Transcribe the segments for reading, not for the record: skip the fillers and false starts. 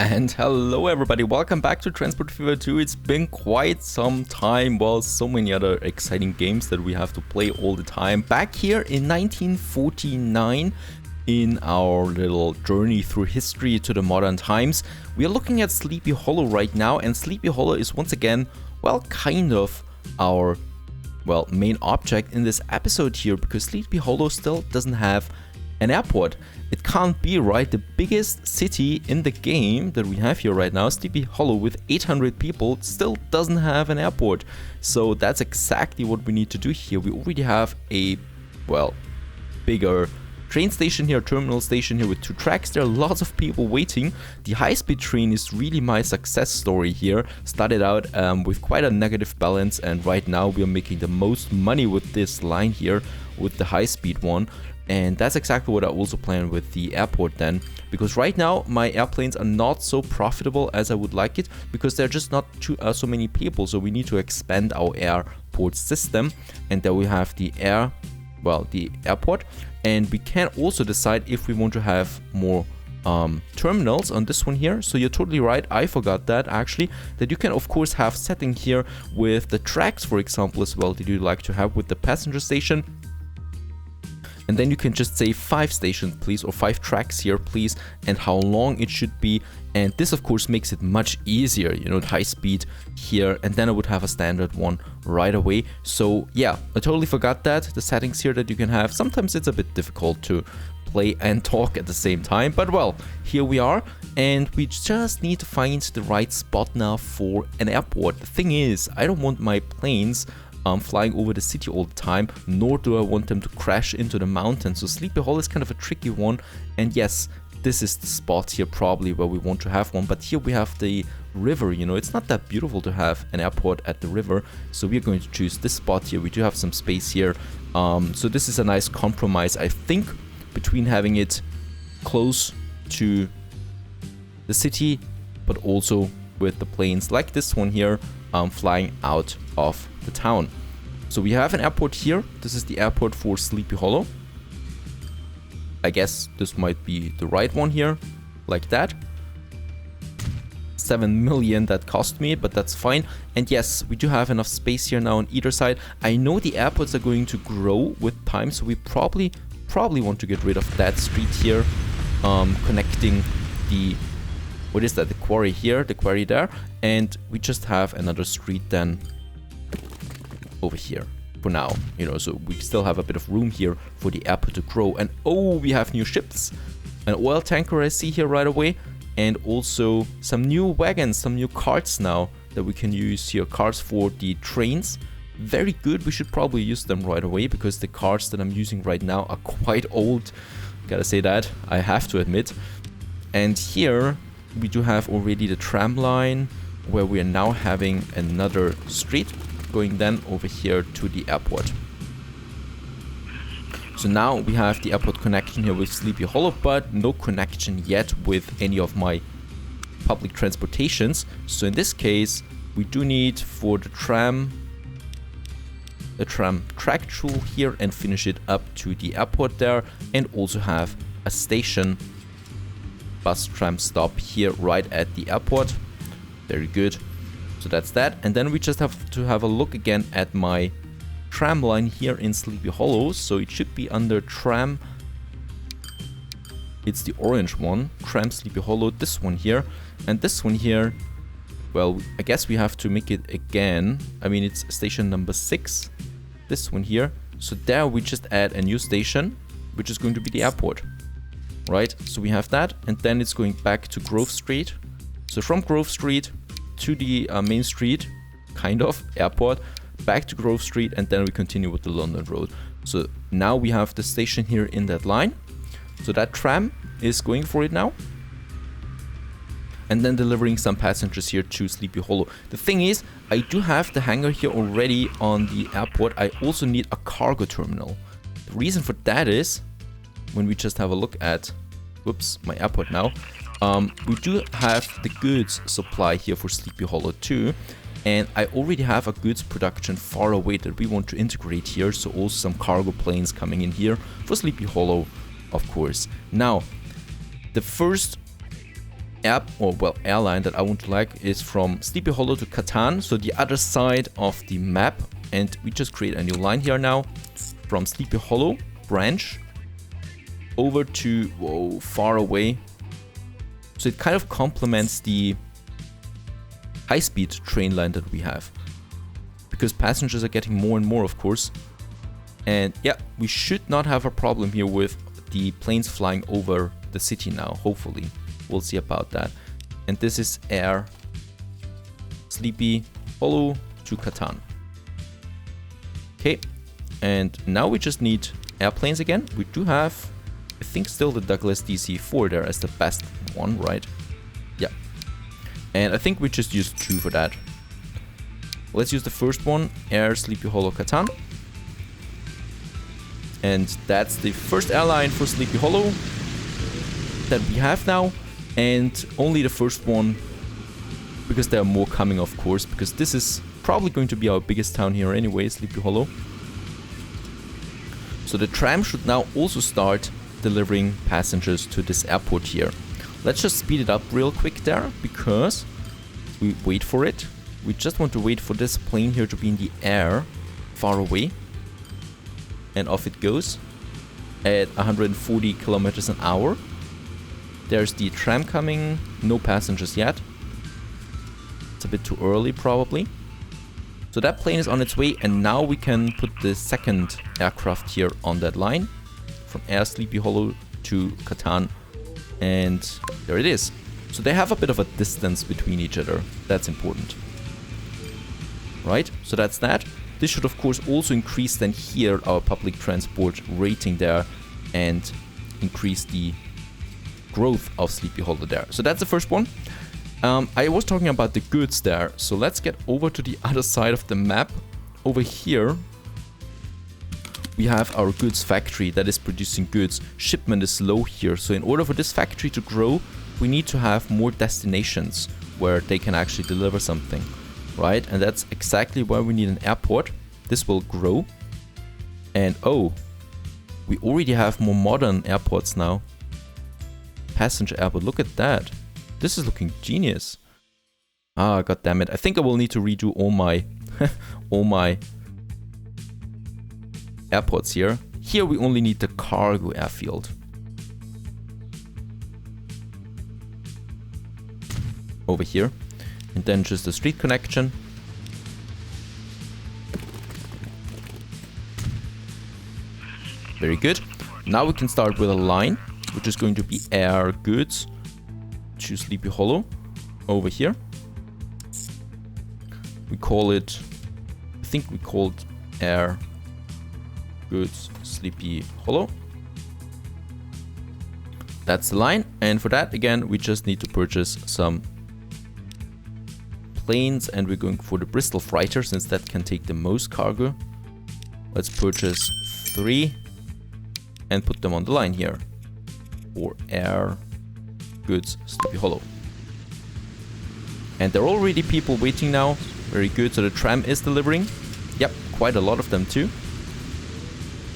And hello everybody, welcome back to Transport Fever 2. It's been quite some time, well, so many other exciting games that we have to play all the time. Back here in 1949, in our little journey through history to the modern times, we are looking at Sleepy Hollow right now, and Sleepy Hollow is once again, well, kind of our, well, main object in this episode here, because Sleepy Hollow still doesn't have an airport. It can't be, right? The biggest city in the game that we have here right now, Sleepy Hollow, with 800 people, still doesn't have an airport. So that's exactly what we need to do here. We already have a, well, bigger train station here, terminal station here with 2 tracks. There are lots of people waiting. The high-speed train is really my success story here. Started out with quite a negative balance, and right now we are making the most money with this line here, with the high-speed one. And that's exactly what I also plan with the airport then, because right now my airplanes are not so profitable as I would like it, because there are just not so many people. So we need to expand our airport system, and then we have the airport, and we can also decide if we want to have more terminals on this one here. So you're totally right, I forgot that actually, that you can of course have setting here with the tracks, for example, as well, that you like to have with the passenger station. And then you can just say 5 stations please, or 5 tracks here please, and how long it should be. And this of course makes it much easier, you know, high speed here, and then I would have a standard one right away. So yeah, I totally forgot that, the settings here that you can have. Sometimes it's a bit difficult to play and talk at the same time, but well, here we are, and we just need to find the right spot now for an airport. The thing is, I don't want my planes flying over the city all the time, nor do I want them to crash into the mountains. So Sleepy Hollow is kind of a tricky one, and yes, this is the spot here probably where we want to have one. But here we have the river, you know, it's not that beautiful to have an airport at the river, so we're going to choose this spot here. We do have some space here, so this is a nice compromise, I think, between having it close to the city, but also with the planes like this one here flying out of the town. So we have an airport here. This is the airport for Sleepy Hollow. I guess this might be the right one here, like that. 7 million that cost me, but that's fine. And yes, we do have enough space here now on either side. I know the airports are going to grow with time, so we probably want to get rid of that street here, connecting the, what is that, the quarry here, the quarry there, and we just have another street then over here for now, you know, so we still have a bit of room here for the airport to grow. And oh, we have new ships, an oil tanker I see here right away, and also some new wagons, some new carts now that we can use here, carts for the trains. Very good, we should probably use them right away, because the carts that I'm using right now are quite old, gotta say that, I have to admit. And here we do have already the tram line, where we are now having another street going then over here to the airport. So now we have the airport connection here with Sleepy Hollow, but no connection yet with any of my public transportations. So in this case, we do need for the tram, a tram track tool here, and finish it up to the airport there, and also have a station bus tram stop here right at the airport. Very good. So that's that. And then we just have to have a look again at my tram line here in Sleepy Hollow. So it should be under tram. It's the orange one, tram Sleepy Hollow, this one here. And this one here, well, I guess we have to make it again. I mean, it's station number 6, this one here. So there we just add a new station, which is going to be the airport, right? So we have that, and then it's going back to Grove Street. So from Grove Street to the main street, kind of, airport, back to Grove Street, and then we continue with the London Road. So now we have the station here in that line. So that tram is going for it now, and then delivering some passengers here to Sleepy Hollow. The thing is, I do have the hangar here already on the airport. I also need a cargo terminal. The reason for that is, when we just have a look at, whoops, my airport now, we do have the goods supply here for Sleepy Hollow too, and I already have a goods production far away that we want to integrate here, so also some cargo planes coming in here for Sleepy Hollow, of course. Now, the first airline that I want to like is from Sleepy Hollow to Catan, so the other side of the map. And we just create a new line here now from Sleepy Hollow branch over to far away. So it kind of complements the high-speed train line that we have, because passengers are getting more and more, of course. And yeah, we should not have a problem here with the planes flying over the city now, hopefully. We'll see about that. And this is Air Sleepy Hollow to Catan. Okay, and now we just need airplanes again. We do have, I think, still the Douglas DC-4 there as the best one, right? Yeah. And I think we just use 2 for that. Let's use the first one, Air Sleepy Hollow Catan. And that's the first airline for Sleepy Hollow that we have now. And only the first one, because there are more coming, of course, because this is probably going to be our biggest town here anyway, Sleepy Hollow. So the tram should now also start delivering passengers to this airport here. Let's just speed it up real quick there, because we wait for it. We just want to wait for this plane here to be in the air, far away. And off it goes at 140 kilometers an hour. There's the tram coming, no passengers yet. It's a bit too early probably. So that plane is on its way, and now we can put the second aircraft here on that line from Air Sleepy Hollow to Catan, and there it is. So they have a bit of a distance between each other. That's important. Right, so that's that. This should of course also increase then here our public transport rating there and increase the growth of Sleepy Hollow there. So that's the first one. I was talking about the goods there, so let's get over to the other side of the map. Over here we have our goods factory that is producing goods. Shipment is low here, so in order for this factory to grow, we need to have more destinations where they can actually deliver something, right? And that's exactly why we need an airport. This will grow. And oh, we already have more modern airports now. Passenger airport, look at that. This is looking genius. Ah, god damn it. I think I will need to redo all my all my airports here. Here we only need the cargo airfield. Over here. And then just a street connection. Very good. Now we can start with a line, which is going to be air goods to Sleepy Hollow over here. We call it, I think we called air goods Sleepy Hollow. That's the line, and for that again we just need to purchase some planes, and we're going for the Bristol freighter since that can take the most cargo. Let's purchase 3 and put them on the line here for air goods Sleepy Hollow. And there are already people waiting now. Very good. So the tram is delivering. Yep, quite a lot of them too.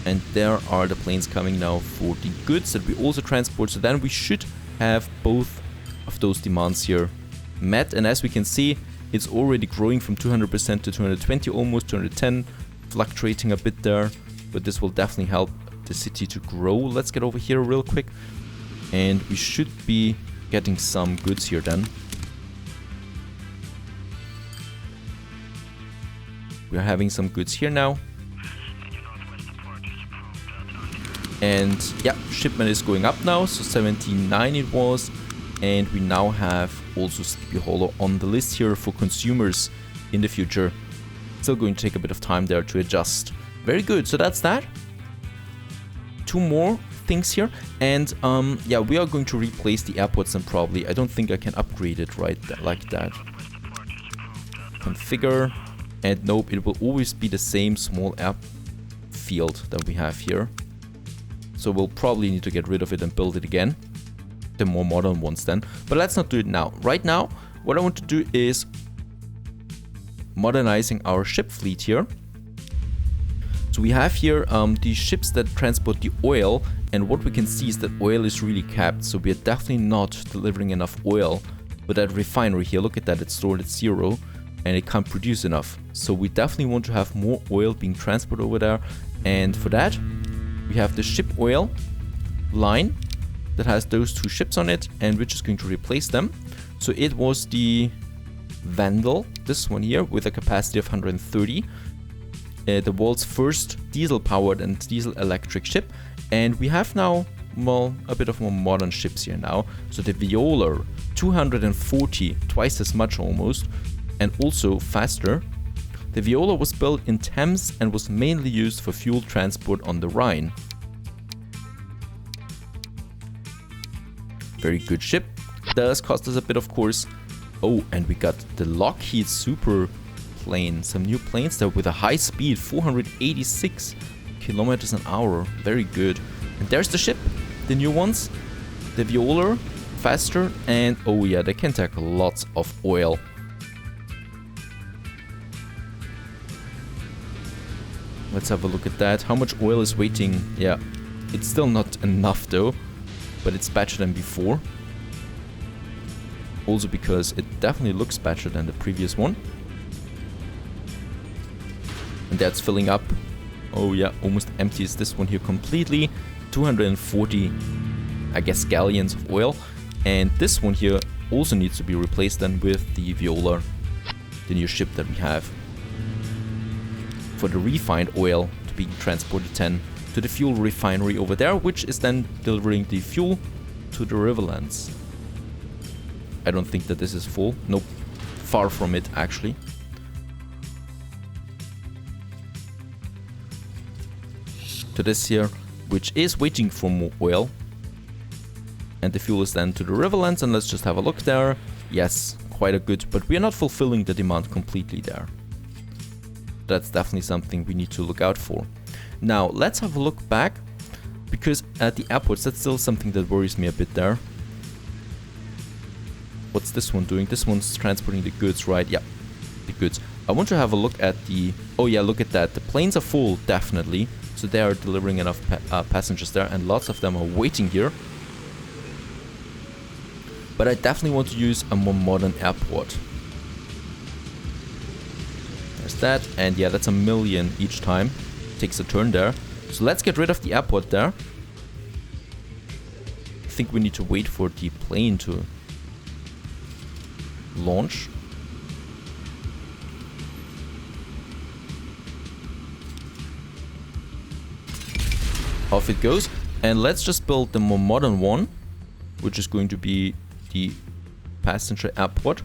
And there are the planes coming now for the goods that we also transport. So then we should have both of those demands here met. And as we can see, it's already growing from 200% to 220, almost 210, fluctuating a bit there. But this will definitely help the city to grow. Let's get over here real quick. And we should be getting some goods here then. We're having some goods here now. And yeah, shipment is going up now. So 79 it was. And we now have also Sleepy Hollow on the list here for consumers in the future. Still going to take a bit of time there to adjust. Very good. So that's that. 2 more things here, and yeah, we are going to replace the airports, and probably I don't think I can upgrade it right like that. Configure, and nope, it will always be the same small airfield that we have here. So we'll probably need to get rid of it and build it again, the more modern ones then. But let's not do it now. Right now, what I want to do is modernizing our ship fleet here. So we have here the ships that transport the oil, And what we can see is that oil is really capped, so we are definitely not delivering enough oil for that refinery here. Look at that, it's stored at 0 and it can't produce enough. So we definitely want to have more oil being transported over there. And for that, we have the ship oil line that has those 2 ships on it, and we're just going to replace them. So it was the Vandal, this one here, with a capacity of 130. The world's first diesel-powered and diesel-electric ship. And we have now, well, a bit of more modern ships here now. So the Viola, 240, twice as much almost, and also faster. The Viola was built in Thames and was mainly used for fuel transport on the Rhine. Very good ship. Does cost us a bit, of course. Oh, and we got the Lockheed Super plane. Some new planes there with a high speed, 486 kilometers an hour. Very good. And there's the ship, the new ones. The Viola, faster, and oh yeah, they can take lots of oil. Let's have a look at that. How much oil is waiting? Yeah, it's still not enough though, but it's better than before. Also because it definitely looks better than the previous one. And that's filling up. Oh yeah, almost empties this one here completely. 240, I guess, gallons of oil. And this one here also needs to be replaced then with the Viola, the new ship that we have. For the refined oil to be transported then to the fuel refinery over there, which is then delivering the fuel to the riverlands. I don't think that this is full. Nope, far from it actually. To this here, which is waiting for more oil. And the fuel is then to the riverlands, and let's just have a look there. Yes, quite a good, but we are not fulfilling the demand completely there. That's definitely something we need to look out for. Now, let's have a look back, because at the airports, that's still something that worries me a bit there. What's this one doing? This one's transporting the goods, right? Yeah, the goods. I want to have a look at the... Oh yeah, look at that. The planes are full, definitely. So they are delivering enough passengers there, and lots of them are waiting here. But I definitely want to use a more modern airport. There's that, and yeah, that's 1 million each time. Takes a turn there. So let's get rid of the airport there. I think we need to wait for the plane to launch. Off it goes. And let's just build the more modern one, which is going to be the passenger airport.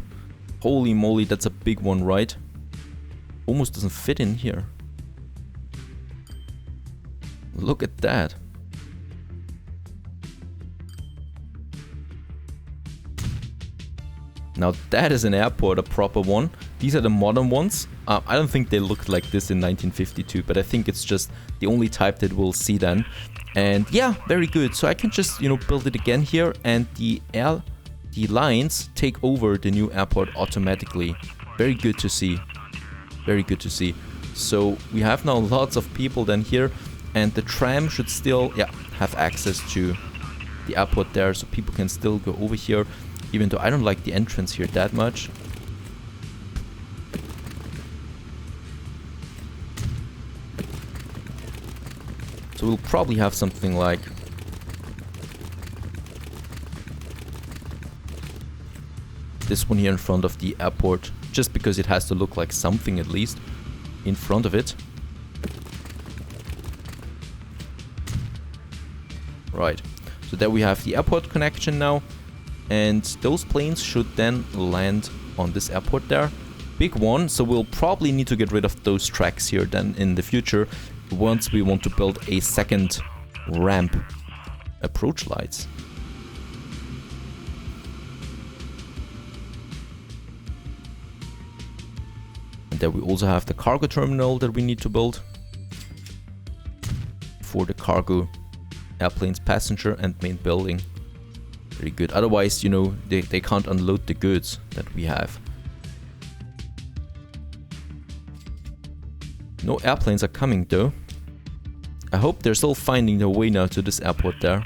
Holy moly, that's a big one, right? Almost doesn't fit in here. Look at that. Now that is an airport, a proper one. These are the modern ones. I don't think they looked like this in 1952, but I think it's just the only type that we'll see then. And yeah, very good. So I can just, build it again here, and the lines take over the new airport automatically. Very good to see. Very good to see. So we have now lots of people then here, and the tram should still, have access to the airport there, so people can still go over here, even though I don't like the entrance here that much. So we'll probably have something like this one here in front of the airport, just because it has to look like something at least in front of it. Right, so there we have the airport connection now, and those planes should then land on this airport there. Big one, so we'll probably need to get rid of those tracks here then in the future, once we want to build a second ramp. Approach lights. And there we also have the cargo terminal that we need to build for the cargo airplanes, passenger and main building. Very good. Otherwise, they can't unload the goods that we have. No airplanes are coming though. I hope they're still finding their way now to this airport there.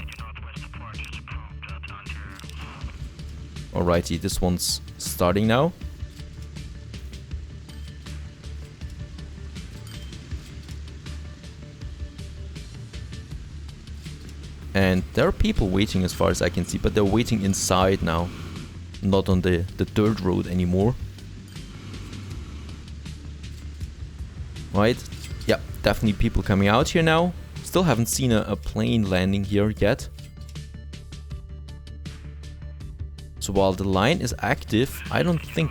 Alrighty, this one's starting now. And there are people waiting as far as I can see, but they're waiting inside now. Not on the dirt road anymore. Right? Yeah, definitely people coming out here now. Still haven't seen a plane landing here yet. So while the line is active, I don't think...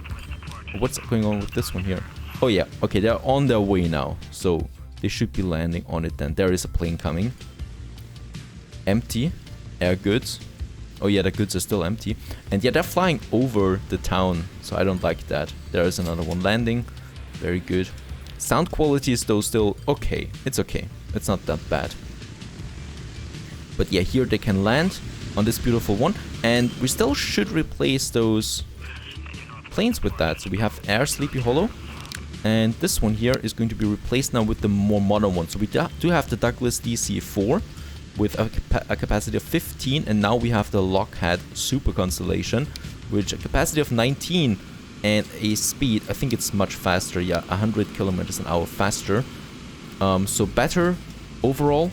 What's going on with this one here? Oh yeah, okay, they're on their way now. So they should be landing on it then. There is a plane coming. Empty. Air goods. Oh yeah, the goods are still empty. And yeah, they're flying over the town. So I don't like that. There is another one landing. Very good. Sound quality is though still okay. It's okay. It's not that bad. But yeah, here they can land on this beautiful one. And we still should replace those planes with that. So we have Air Sleepy Hollow. And this one here is going to be replaced now with the more modern one. So we do have the Douglas DC-4 with a capacity of 15. And now we have the Lockheed Super Constellation, which a capacity of 19 and a speed, I think it's much faster. Yeah, 100 kilometers an hour faster. So better overall,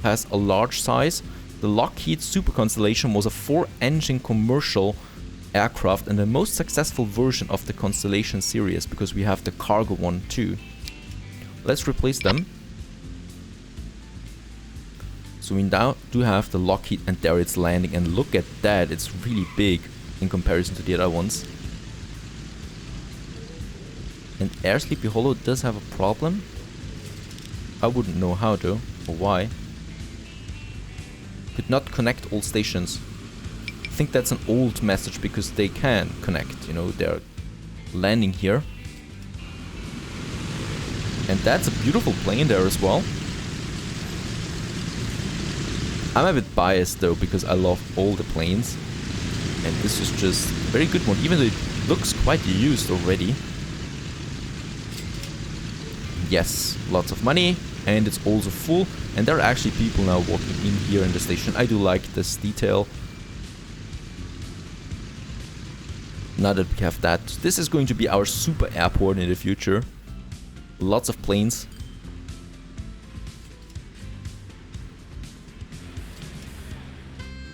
has a large size. The Lockheed Super Constellation was a 4-engine commercial aircraft and the most successful version of the Constellation series, because we have the cargo one too. Let's replace them. So we now do have the Lockheed, and there it's landing, and look at that, it's really big in comparison to the other ones. And Air Sleepy Hollow does have a problem. I wouldn't know how though, or why. Could not connect all stations. I think that's an old message because they can connect, you know, they're landing here. And that's a beautiful plane there as well. I'm a bit biased though because I love all the planes. And this is just a very good one, even though it looks quite used already. Yes, lots of money. And it's also full, and there are actually people now walking in here in the station. I do like this detail. Now that we have that, this is going to be our super airport in the future. Lots of planes.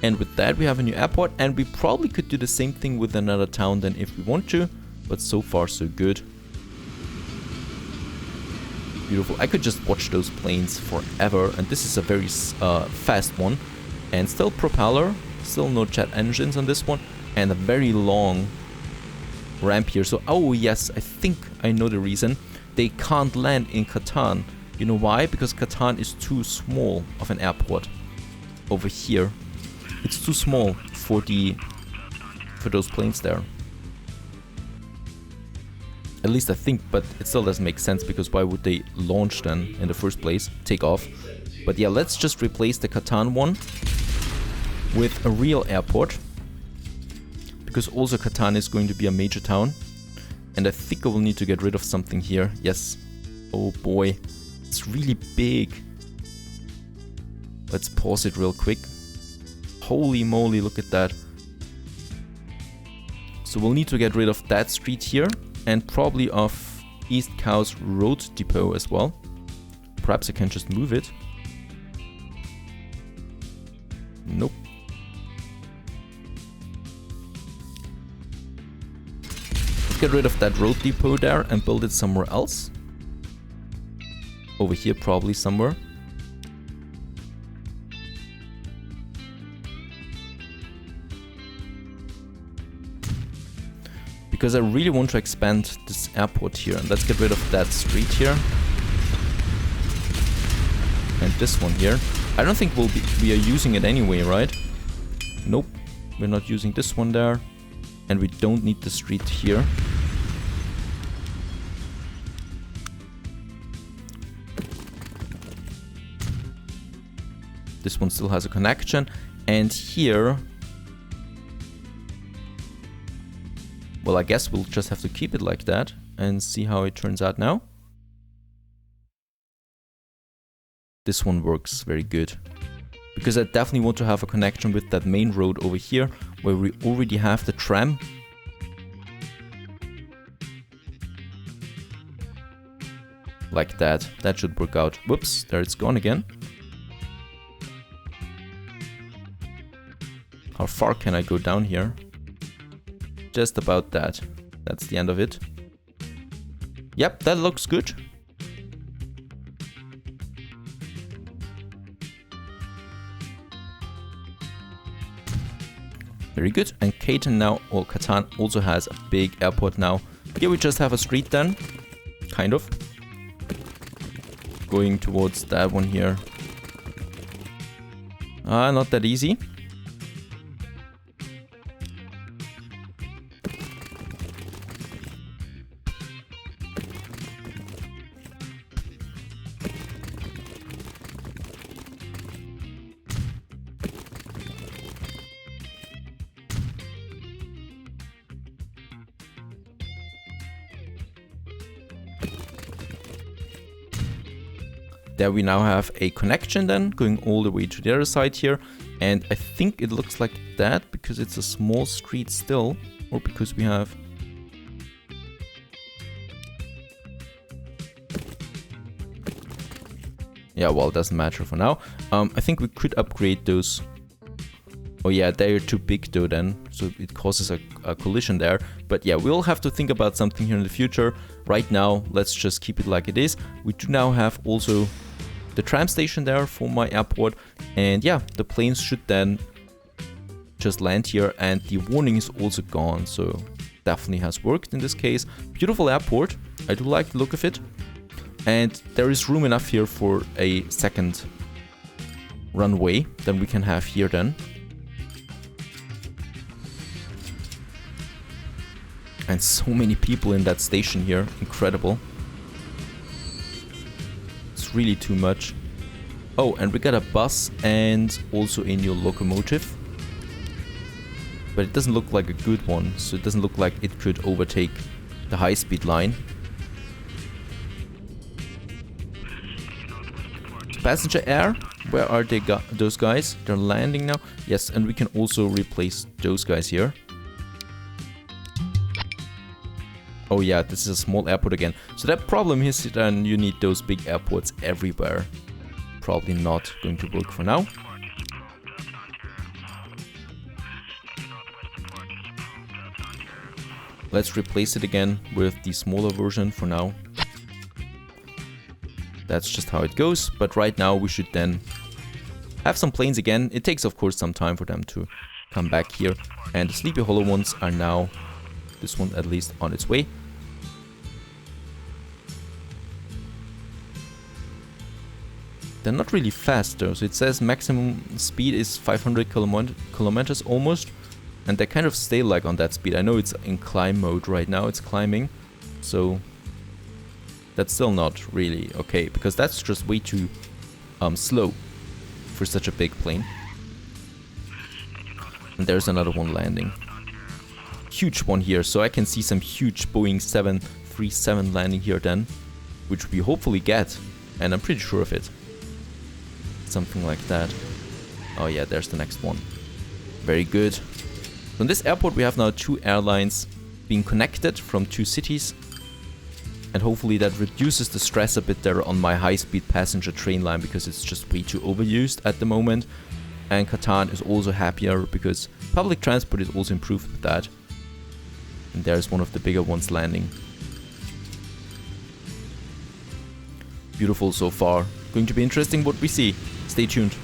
And with that we have a new airport, and we probably could do the same thing with another town then if we want to, but so far so good. Beautiful. I could just watch those planes forever, and this is a very fast one, and still propeller, still no jet engines on this one, and a very long ramp here. So oh yes, I think I know the reason they can't land in Catan. You know why? Because Catan is too small of an airport. Over here it's too small for those planes there. At least I think, but it still doesn't make sense, because why would they launch then in the first place? Take off. But yeah, let's just replace the Catan one with a real airport, because also Catan is going to be a major town. And I think I will need to get rid of something here. Yes. Oh boy. It's really big. Let's pause it real quick. Holy moly, look at that. So we'll need to get rid of that street here. And probably of East Cowes Road Depot as well. Perhaps I can just move it. Nope. Let's get rid of that road depot there and build it somewhere else. Over here probably somewhere. Because I really want to expand this airport here. And let's get rid of that street here. And this one here. I don't think we are using it anyway, right? Nope. We're not using this one there. And we don't need the street here. This one still has a connection. And here... well, I guess we'll just have to keep it like that and see how it turns out now. This this one works very good. Because I definitely want to have a connection with that main road over here, where we already have the tram. Like that. That should work out. Whoops, there it's gone again. How far can I go down here? Just about that. That's the end of it. Yep, that looks good. Very good. And Catan now, or Catan also has a big airport now. Here we just have a street then. Kind of. Going towards that one here. Not that easy. There we now have a connection then, going all the way to the other side here. And I think it looks like that because it's a small street still, or because we have... Yeah, well, it doesn't matter for now. I think we could upgrade those. Oh yeah, they're too big though then, so it causes a collision there. But yeah, we'll have to think about something here in the future. Right now, let's just keep it like it is. We do now have also the tram station there for my airport, and yeah, the planes should then just land here, and the warning is also gone, so definitely has worked in this case. Beautiful airport, I do like the look of it, and there is room enough here for a second runway that we can have here then. And so many people in that station here, incredible. Really too much. Oh, and we got a bus and also a new locomotive, but it doesn't look like a good one, so it doesn't look like it could overtake the high-speed line. Passenger air, where are they? Those guys, they're landing now. Yes, and we can also replace those guys here. Oh yeah, this is a small airport again. So that problem is then you need those big airports everywhere. Probably not going to work for now. Let's replace it again with the smaller version for now. That's just how it goes. But right now we should then have some planes again. It takes of course some time for them to come back here. And the Sleepy Hollow ones are now, this one at least, on its way. They're not really fast though, so it says maximum speed is 500 kilometers almost, and they kind of stay like on that speed. I know it's in climb mode right now, it's climbing, so that's still not really okay, because that's just way too slow for such a big plane. And there's another one landing. Huge one here, so I can see some huge Boeing 737 landing here then, which we hopefully get, and I'm pretty sure of it. Something like that. Oh yeah, there's the next one. Very good. So in this airport we have now two airlines being connected from two cities, and hopefully that reduces the stress a bit there on my high-speed passenger train line, because it's just way too overused at the moment. And Catan is also happier because public transport is also improved with that. And there's one of the bigger ones landing. Beautiful so far. Going to be interesting what we see. Stay tuned.